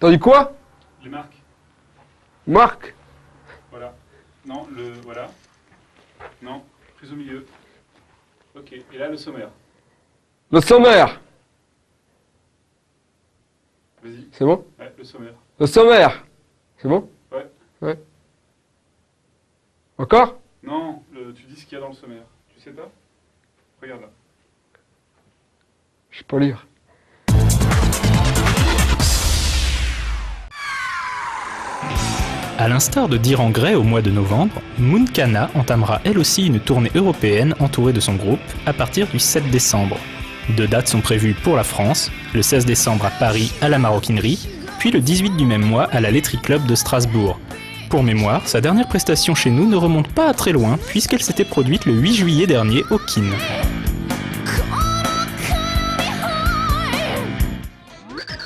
T'as dit quoi? Les marques. Marque. Voilà. Non, voilà. Non, plus au milieu. Ok, et là le sommaire. Le sommaire. Vas-y. C'est bon? Ouais, le sommaire. Le sommaire. C'est bon? Ouais. Ouais. Encore? Non, tu dis ce qu'il y a dans le sommaire. Tu sais pas? Regarde là. Je sais pas lire. À l'instar de Dir en Grey au mois de novembre, Moonkana entamera elle aussi une tournée européenne entourée de son groupe à partir du 7 décembre. 2 dates sont prévues pour la France, le 16 décembre à Paris à la Maroquinerie, puis le 18 du même mois à la Laiterie Club de Strasbourg. Pour mémoire, sa dernière prestation chez nous ne remonte pas à très loin puisqu'elle s'était produite le 8 juillet dernier au Kin.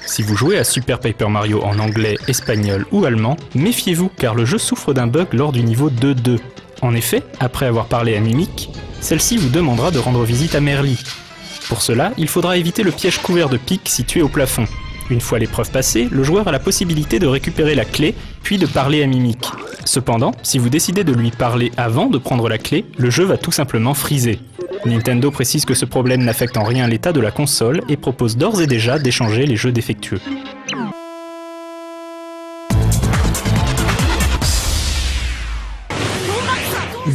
Si vous jouez à Super Paper Mario en anglais, espagnol ou allemand, méfiez-vous car le jeu souffre d'un bug lors du niveau 2-2. En effet, après avoir parlé à Mimic, celle-ci vous demandera de rendre visite à Merly. Pour cela, il faudra éviter le piège couvert de pics situé au plafond. Une fois l'épreuve passée, le joueur a la possibilité de récupérer la clé, puis de parler à Mimic. Cependant, si vous décidez de lui parler avant de prendre la clé, le jeu va tout simplement freezer. Nintendo précise que ce problème n'affecte en rien l'état de la console et propose d'ores et déjà d'échanger les jeux défectueux.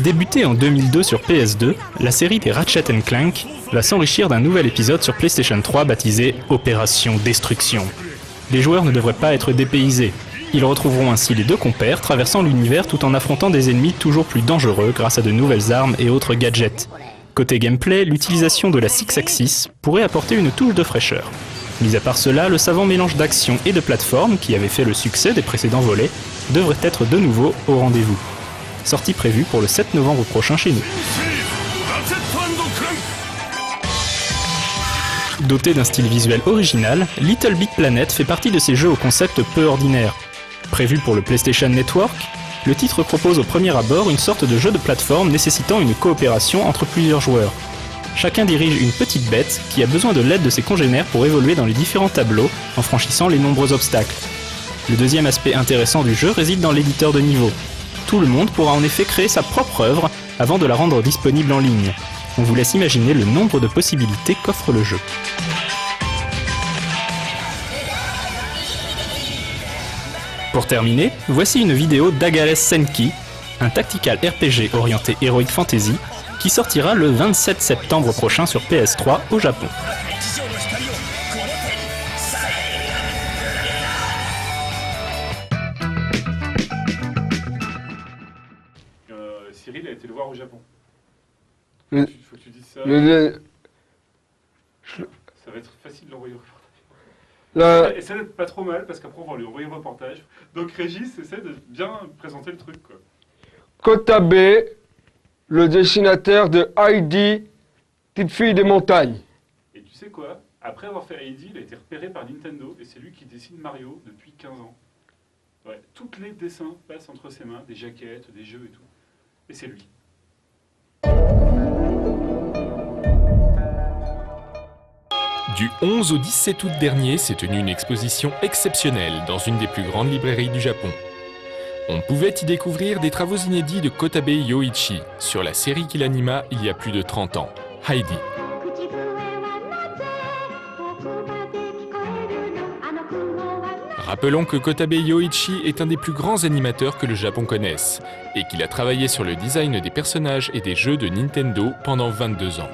Débutée en 2002 sur PS2, la série des Ratchet & Clank va s'enrichir d'un nouvel épisode sur PlayStation 3 baptisé Opération Destruction. Les joueurs ne devraient pas être dépaysés. Ils retrouveront ainsi les deux compères traversant l'univers tout en affrontant des ennemis toujours plus dangereux grâce à de nouvelles armes et autres gadgets. Côté gameplay, l'utilisation de la Six-Axis pourrait apporter une touche de fraîcheur. Mis à part cela, le savant mélange d'action et de plateforme qui avait fait le succès des précédents volets devrait être de nouveau au rendez-vous. Sortie prévue pour le 7 novembre prochain chez nous. Doté d'un style visuel original, Little Big Planet fait partie de ces jeux au concept peu ordinaire. Prévu pour le PlayStation Network, le titre propose au premier abord une sorte de jeu de plateforme nécessitant une coopération entre plusieurs joueurs. Chacun dirige une petite bête qui a besoin de l'aide de ses congénères pour évoluer dans les différents tableaux en franchissant les nombreux obstacles. Le deuxième aspect intéressant du jeu réside dans l'éditeur de niveau. Tout le monde pourra en effet créer sa propre œuvre avant de la rendre disponible en ligne. On vous laisse imaginer le nombre de possibilités qu'offre le jeu. Pour terminer, voici une vidéo d'Agares Senki, un tactical RPG orienté Heroic Fantasy, qui sortira le 27 septembre prochain sur PS3 au Japon. Cyril a été le voir au Japon. Le- Faut que tu dises ça. Ça va être facile de l'envoyer au reportage. Essaie d'être pas trop mal parce qu'après on va lui envoyer le reportage. Donc Régis, essaie de bien présenter le truc quoi. Kotabe, le dessinateur de Heidi, Petite fille des montagnes. Et tu sais quoi? Après avoir fait Heidi, il a été repéré par Nintendo et c'est lui qui dessine Mario depuis 15 ans. Ouais, tous les dessins passent entre ses mains, des jaquettes, des jeux et tout. Et c'est lui. Du 11 au 17 août dernier s'est tenue une exposition exceptionnelle dans une des plus grandes librairies du Japon. On pouvait y découvrir des travaux inédits de Kotabe Yoichi sur la série qu'il anima il y a plus de 30 ans, Heidi. Rappelons que Kotabe Yoichi est un des plus grands animateurs que le Japon connaisse et qu'il a travaillé sur le design des personnages et des jeux de Nintendo pendant 22 ans.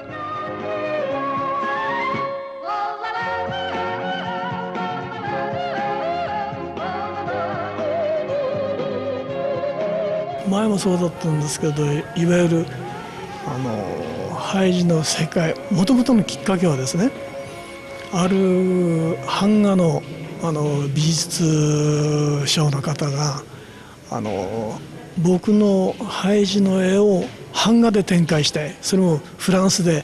前もそうだったんですけど、いわゆるハイジの世界、もともとのきっかけはですね、ある版画の美術商の方が僕のハイジの絵を版画で展開して、それもフランスで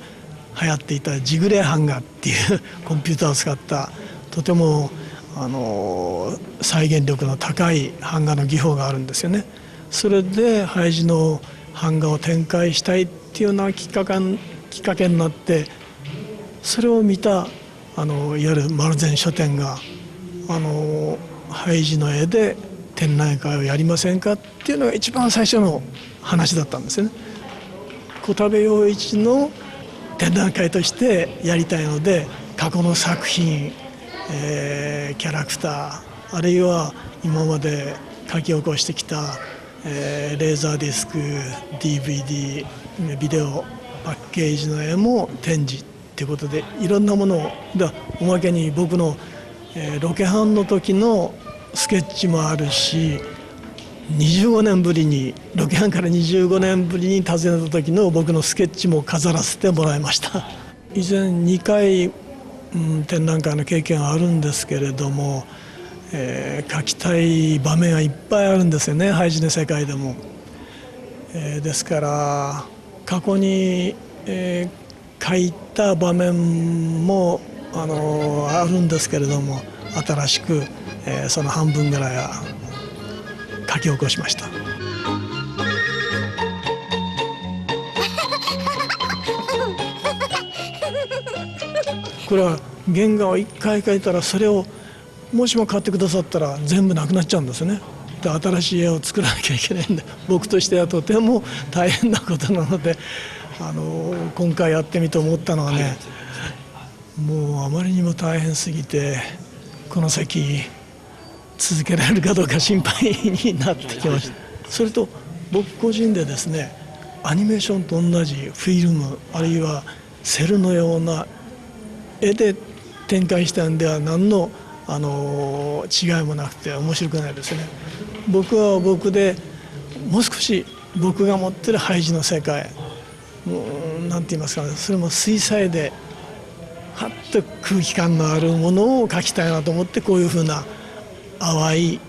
流行っていたジグレ版画っていうコンピューターを使ったとても再現力の高い版画の技法があるんですよね。それでハイジの版画を展開したいっていうようなきっかけになって、それを見たいわゆる丸善書店がハイジの絵で展覧会をやりませんかっていうのが一番最初の話だったんですよね。小田部陽一の展覧会としてやりたいので、過去の作品、キャラクター、あるいは今まで書き起こしてきた、レーザーディスク DVD ビデオパッケージの絵も展示っていうことで、いろんなものをおまけに僕の、ロケハンの時のスケッチもあるし、25年ぶりにロケハンから25年ぶりに訪ねた時の僕のスケッチも飾らせてもらいました。以前2回、展覧会の経験はあるんですけれども、描きたい場面がいっぱいあるんですよね、ハイジの世界でも。ですから過去に、描いた場面もあるんですけれども、新しく、その半分ぐらいは書き起こしました。これは原画を1回描いたら、それをもしも買ってくださったら全部なくなっちゃうんですよね。で、新しい絵を作らなきゃいけないんで、僕としてはとても大変なことなので、今回やってみて思ったのはね、もうあまりにも大変すぎて、この先続けられるかどうか心配になってきました。それと僕個人でですね、アニメーションと同じフィルム、あるいはセルのような絵で展開したんでは何の違いもなくて面白くないですね。僕は僕でもう少し僕が持ってるハイジの世界、なんて言いますかね、それも水彩ではっと空気感のあるものを描きたいなと思って、こういうふうな淡い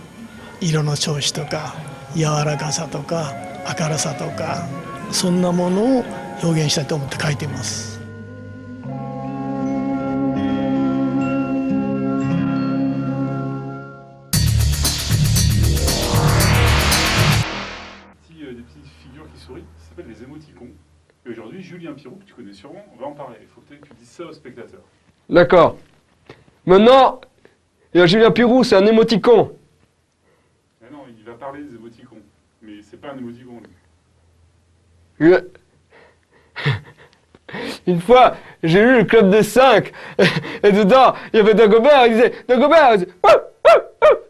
色の調子とか柔らかさとか明るさとか、そんなものを表現したいと思って描いています。Des petites figures qui sourient, ça s'appelle les émoticons. Et aujourd'hui, Julien Pirou, que tu connais sûrement, on va en parler. Il faut que tu dises ça aux spectateurs. D'accord. Maintenant, il y a Julien Pirou, c'est un émoticon. Ah non, il va parler des émoticons. Mais c'est pas un émoticon, lui. Une fois, j'ai lu le Club des 5, et dedans, il y avait Dagobert, il disait, Dagobert, il disait,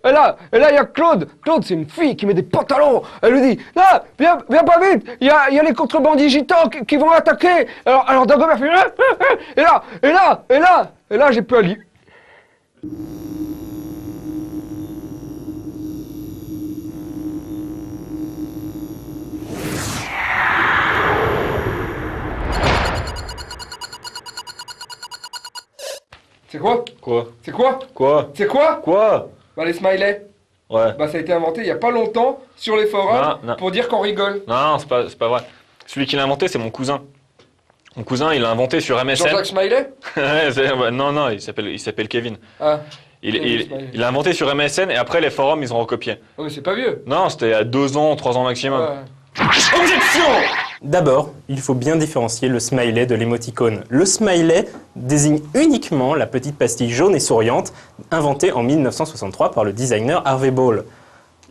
et là, il y a Claude. Claude, c'est une fille qui met des pantalons. Elle lui dit, là, viens pas vite, il y a les contrebandiers gitans qui vont attaquer. Alors Dagobert fait, et là, j'ai pu aller. C'est quoi? Quoi? C'est quoi? Quoi? C'est quoi? Quoi? Bah les smileys. Ouais. Bah ça a été inventé il y a pas longtemps sur les forums Non. pour dire qu'on rigole. Non, c'est pas vrai. Celui qui l'a inventé, c'est mon cousin. Mon cousin, il l'a inventé sur MSN. Jean-Jacques Smiley? Ouais, non, il s'appelle Kevin. Ah. Il l'a inventé sur MSN et après les forums, ils ont recopié. Oh mais c'est pas vieux. Non, c'était à 2 ans, 3 ans maximum. Ouais. Objection! D'abord, il faut bien différencier le smiley de l'émoticône. Le smiley désigne uniquement la petite pastille jaune et souriante inventée en 1963 par le designer Harvey Ball.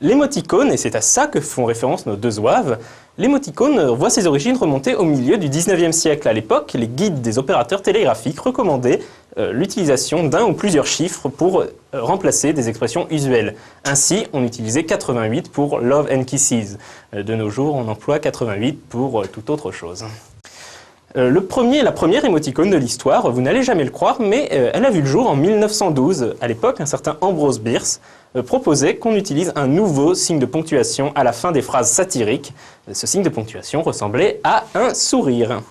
L'émoticône, et c'est à ça que font référence nos deux zouaves, l'émoticône voit ses origines remonter au milieu du 19e siècle. À l'époque, les guides des opérateurs télégraphiques recommandaient l'utilisation d'un ou plusieurs chiffres pour remplacer des expressions usuelles. Ainsi, on utilisait 88 pour Love and Kisses. De nos jours, on emploie 88 pour toute autre chose. La première émoticône de l'histoire, vous n'allez jamais le croire, mais elle a vu le jour en 1912. À l'époque, un certain Ambrose Bierce proposait qu'on utilise un nouveau signe de ponctuation à la fin des phrases satiriques. Ce signe de ponctuation ressemblait à un sourire.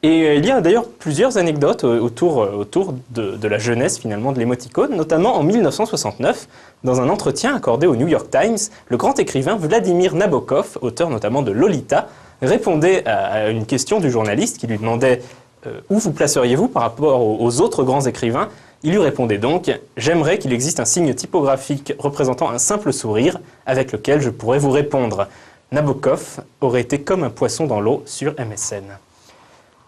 Et il y a d'ailleurs plusieurs anecdotes autour de la jeunesse finalement de l'émoticône, notamment en 1969, dans un entretien accordé au New York Times, le grand écrivain Vladimir Nabokov, auteur notamment de Lolita, répondait à une question du journaliste qui lui demandait où vous placeriez-vous par rapport aux autres grands écrivains. Il lui répondait donc « J'aimerais qu'il existe un signe typographique représentant un simple sourire avec lequel je pourrais vous répondre. » Nabokov aurait été comme un poisson dans l'eau sur MSN.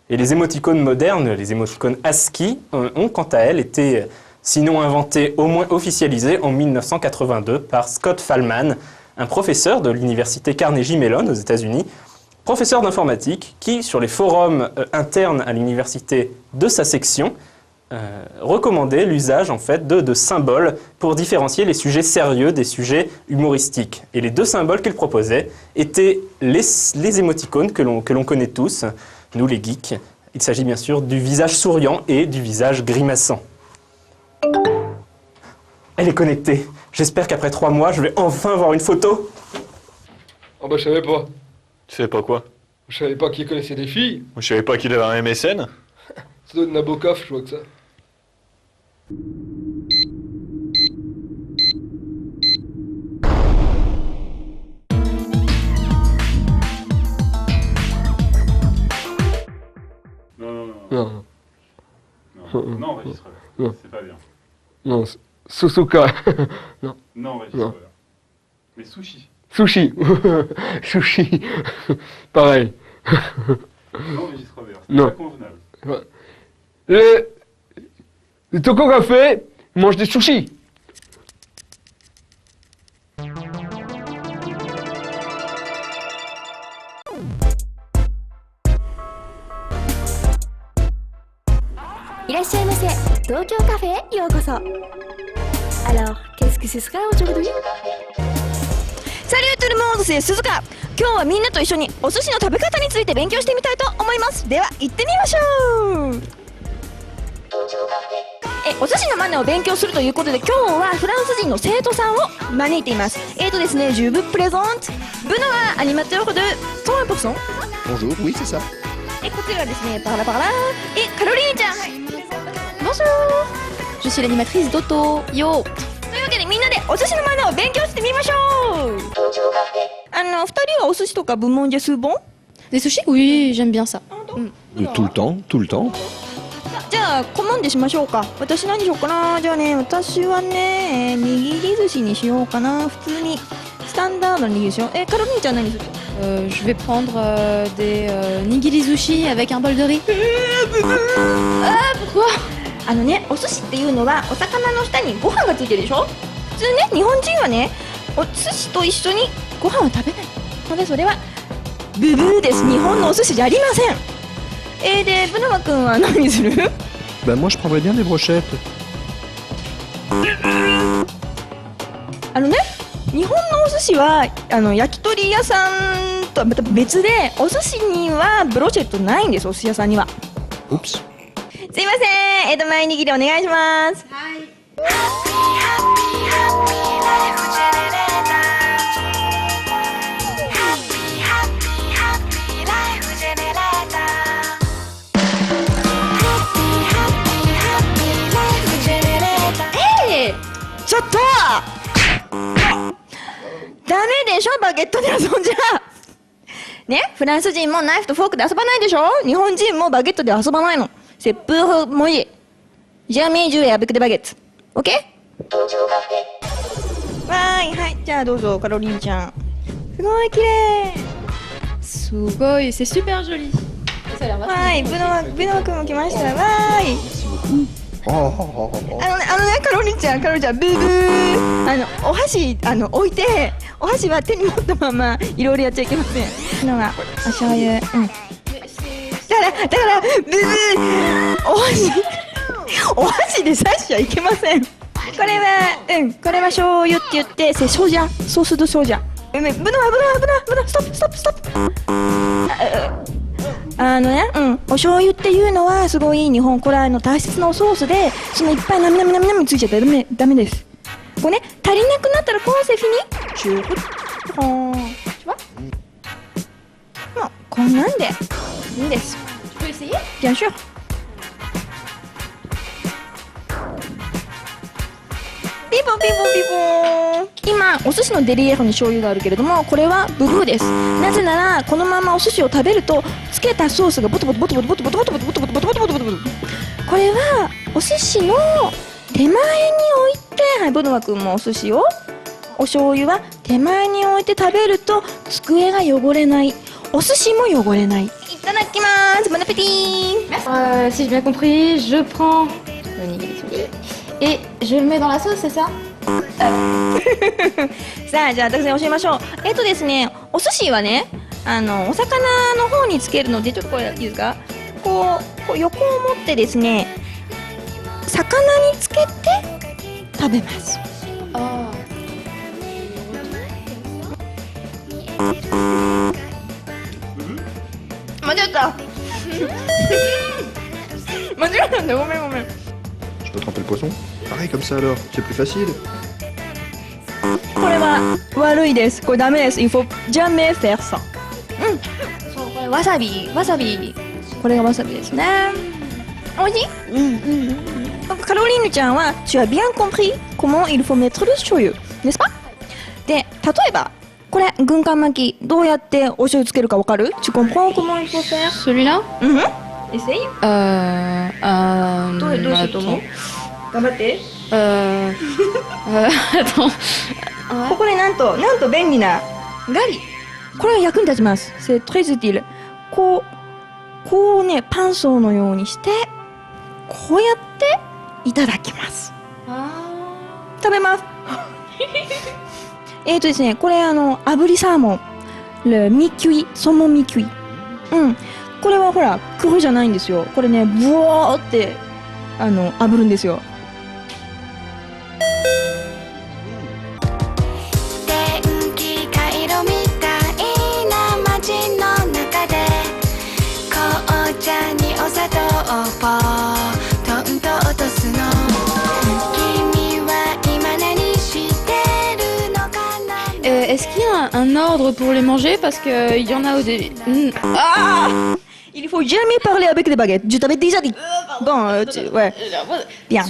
Et les émoticônes modernes, les émoticônes ASCII, ont quant à elles été sinon inventé, au moins officialisé en 1982 par Scott Fahlman, un professeur de l'université Carnegie Mellon aux États-Unis, professeur d'informatique qui, sur les forums internes à l'université de sa section, recommandait l'usage en fait de symboles pour différencier les sujets sérieux des sujets humoristiques. Et les deux symboles qu'il proposait étaient les émoticônes que l'on connaît tous, nous les geeks. Il s'agit bien sûr du visage souriant et du visage grimaçant. Elle est connectée. J'espère qu'après 3 mois, je vais enfin voir une photo. Oh bah je savais pas. Tu sais pas quoi? Je savais pas qu'il connaissait des filles. Moi, je savais pas qu'il avait un MSN. Ça doit être Nabokov, je vois que ça. Non, Non. non, enregistreur. Non. C'est pas bien. Non, Susuka. Non, enregistreur. Mais sushi. Sushi. Sushi. Pareil. Non, enregistreur. C'est Non. pas convenable. Les Toko Café mangent des sushis. Alors, qu'est-ce que ce sera aujourd'hui? Salut tout le monde, c'est Suzuka. 今日はみんなと一緒にお寿司の食べ方について勉強してみたいと思います。では行ってみましょう。お寿司のマナーを勉強するということで、今日はフランス人の生徒さんを招いています。ですね、je vous présente Benoît, animateur de 100%. Bonjour, oui, c'est ça. こちらですね、パラパラカロリーちゃん。Bonjour, je suis l'animatrice d'Otto. Yo. というわけでみんなでお寿司のマナーを勉強してみましょう。2人はお寿司とか部門で数本 Des sushis? Oui, j'aime bien ça. Tout le temps, tout le temps. じゃあ顧問でしましょうか。私何しようかな。じゃあね、私はね、握り寿司にしようかな。普通にスタンダードの握り寿司よ。カロリーちゃん何する？ Je vais prendre des nigiri sushi avec un bol de riz. Pourquoi? お寿司っていうのはお魚の下にご飯がついてるでしょ。普通ね、日本人はね、お寿司と一緒にご飯を食べないので、それはブブーです。日本のお寿司じゃありません。で、ブノマ君は何する？ Ben moi je prendrais bien des brochettes. 日本のお寿司は焼き鳥屋さんとはまた別で、お寿司にはブロシェットないんです。お寿司屋さんには。 Oups. すいません、前握りお願いします。はい。ちょっとダメでしょ、バゲットで遊んじゃね、フランス人もナイフとフォークで遊ばないでしょ。日本人もバゲットで遊ばないの。C'est pour manger. Jamais jouer avec des baguettes. OK? はい、じゃあどうぞ、カロリーちゃん。すごい綺麗。Sugoi, c'est super joli. Ça a l'air vachement. はい、ブノワ君も来ました。わーい。カロリーちゃん、ブーブー。お箸置いて、お箸は手に持ったままいろいろやっちゃいけません。のがお醤油。だからブーブー。お箸で刺しちゃいけません。これは醤油って言って、c'est soja、ソースドソジャ。ブノワ、ストップ。お醤油っていうのはすごい日本古来の大切なおソースで、そのいっぱいなみついちゃったらダメです。これね、足りなくなったらコンセフィにこんなんでいいです。bien sûr。ピボー今お寿司のデリエーフに醤油があるけれども、これはブブーです。なぜならこのままお寿司を食べるとつけたソースがボトボトこれはお寿司の手前に置いて、ボノワ君もお寿司をお醤油は手前に置いて食べると机が汚れない、お寿司も汚れない。いただきます。Bon appétit。Si j'ai bien compris, je prends le nigiri sushi et Je le mets dans la sauce, c'est ça? さあじゃあ私に教えましょう。ですね、お寿司はね、お魚の方につけるので、ちょっとこれいいですか、こう横を持ってですね、魚につけて食べます。あ間違った間違ったんだ、ごめんごめん。 Je peux tremper le poisson? Pareil comme ça alors, c'est plus facile. これは悪いです。これダメです。Il faut jamais faire ça。そう、これわさび。これがわさびですね。おいしい？カロリーヌちゃんは、tu as bien compris comment il faut mettre le shoyu, n'est-ce pas？ で、例えば、これ、軍艦巻き、どうやってお醤油つけるかわかる？ Tu comprends comment il faut faire？ Celui-là? Essaye。どうすると思う？頑張って。attends. ここでなんと便利なガリ。これが役に立ちます。C'est très utile。こうね、パンソーのようにして、こうやっていただきます。食べます。ですね、これ炙りサーモン。le mi-cuit、サーモンmi-cuit。これはほら、黒じゃないんですよ。これね、ブワーって炙るんですよ。Est-ce qu'il y a un ordre pour les manger? Parce qu'il y en a au début. Il faut jamais parler avec des baguettes. Je t'avais déjà dit. Bon, ouais. Bien.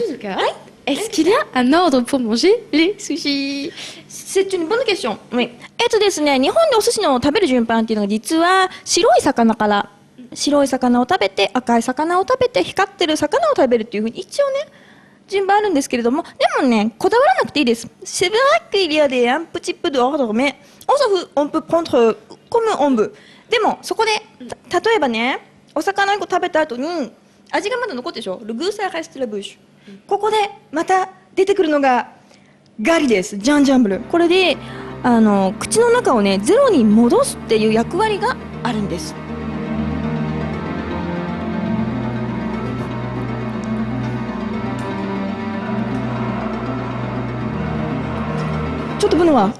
Est-ce qu'il y a un ordre pour manger les sushis? C'est une bonne question. Oui. ですね、日本でお寿司の食べる順番っていうのが実は白い魚から白い魚を食べて赤い魚を食べて光ってる魚を食べるっていうふうに一応ね順番あるんですけれども、でもねこだわらなくていいです。C'est vrai qu'il y a des un petit peu d'ordre, mais on s'en fout. On peut prendre comme on veut. でもそこで例えばね、お魚1個食べた後に味がまだ残ってるでしょ。Le goût ça reste la bouche。ここでまた出てくるのがガリです。ジャンジャンブル。これで口の中をねゼロに戻すっていう役割があるんです。ちょっとブノは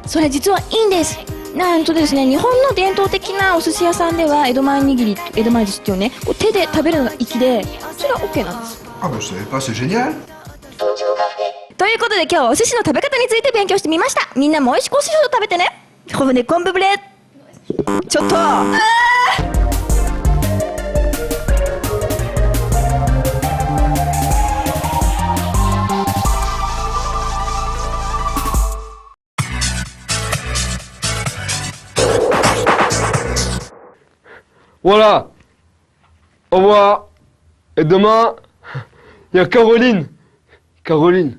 それ実はいいんです。なんとですね、日本の伝統的なお寿司屋さんでは江戸前握り、江戸前寿司っていうね、こう手で食べるのが粋で、それは OK なんです。Ah bah je savais pas, c'est génial. ということで今日はお寿司の食べ方について勉強してみました。みんなも美味しくお寿司を食べてね。コブネコンブブレ。ちょっと。Voilà. Au revoir. Et demain, il y a Caroline. Caroline.